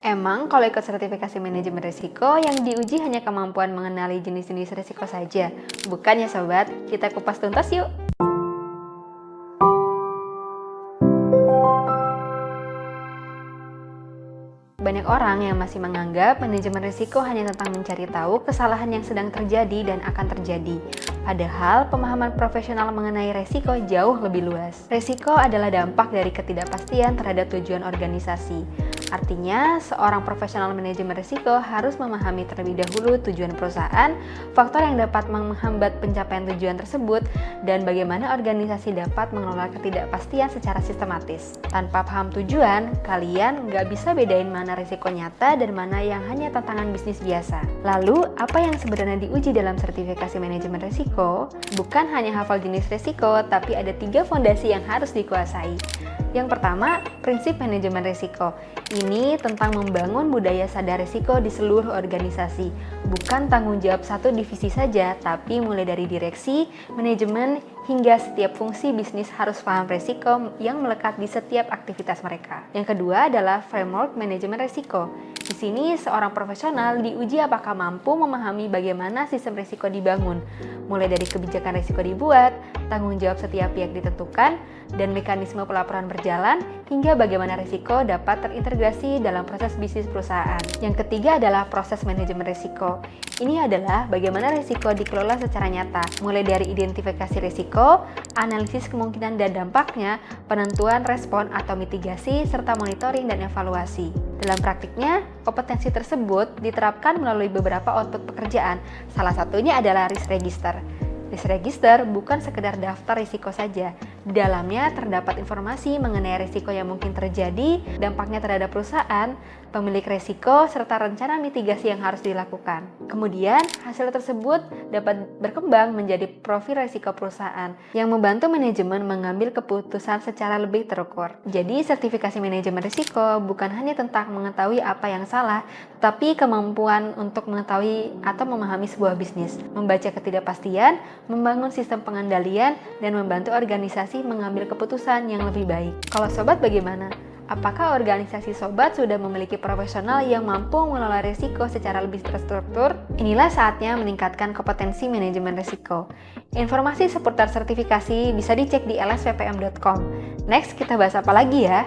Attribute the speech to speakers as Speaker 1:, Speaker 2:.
Speaker 1: Emang kalau ikut sertifikasi manajemen risiko yang diuji hanya kemampuan mengenali jenis-jenis risiko saja? Bukan ya sobat, kita kupas tuntas yuk! Banyak orang yang masih menganggap manajemen risiko hanya tentang mencari tahu kesalahan yang sedang terjadi dan akan terjadi. Padahal pemahaman profesional mengenai risiko jauh lebih luas. Risiko adalah dampak dari ketidakpastian terhadap tujuan organisasi. Artinya, seorang profesional manajemen risiko harus memahami terlebih dahulu tujuan perusahaan, faktor yang dapat menghambat pencapaian tujuan tersebut, dan bagaimana organisasi dapat mengelola ketidakpastian secara sistematis. Tanpa paham tujuan, kalian nggak bisa bedain mana risiko nyata dan mana yang hanya tantangan bisnis biasa. Lalu, apa yang sebenarnya diuji dalam sertifikasi manajemen risiko? Bukan hanya hafal jenis risiko, tapi ada 3 fondasi yang harus dikuasai. Yang pertama, prinsip manajemen risiko. Ini tentang membangun budaya sadar risiko di seluruh organisasi. Bukan tanggung jawab satu divisi saja, tapi mulai dari direksi, manajemen, hingga setiap fungsi bisnis harus paham risiko yang melekat di setiap aktivitas mereka. Yang kedua adalah framework manajemen risiko. Di sini, seorang profesional diuji apakah mampu memahami bagaimana sistem risiko dibangun, mulai dari kebijakan risiko dibuat, tanggung jawab setiap pihak ditentukan, dan mekanisme pelaporan berjalan, hingga bagaimana risiko dapat terintegrasi dalam proses bisnis perusahaan. Yang ketiga adalah proses manajemen risiko. Ini adalah bagaimana risiko dikelola secara nyata, mulai dari identifikasi risiko, analisis kemungkinan dan dampaknya, penentuan respon atau mitigasi, serta monitoring dan evaluasi. Dalam praktiknya, kompetensi tersebut diterapkan melalui beberapa output pekerjaan, salah satunya adalah risk register. Risk register bukan sekedar daftar risiko saja. Di dalamnya terdapat informasi mengenai risiko yang mungkin terjadi, dampaknya terhadap perusahaan, pemilik risiko, serta rencana mitigasi yang harus dilakukan. Kemudian, hasil tersebut dapat berkembang menjadi profil risiko perusahaan yang membantu manajemen mengambil keputusan secara lebih terukur. Jadi, sertifikasi manajemen risiko bukan hanya tentang mengetahui apa yang salah, tapi kemampuan untuk mengetahui atau memahami sebuah bisnis, membaca ketidakpastian, membangun sistem pengendalian, dan membantu organisasi mengambil keputusan yang lebih baik. Kalau sobat bagaimana? Apakah organisasi sobat sudah memiliki profesional yang mampu mengelola risiko secara lebih terstruktur? Inilah saatnya meningkatkan kompetensi manajemen risiko. Informasi seputar sertifikasi bisa dicek di lsppm.com. Next, kita bahas apa lagi ya?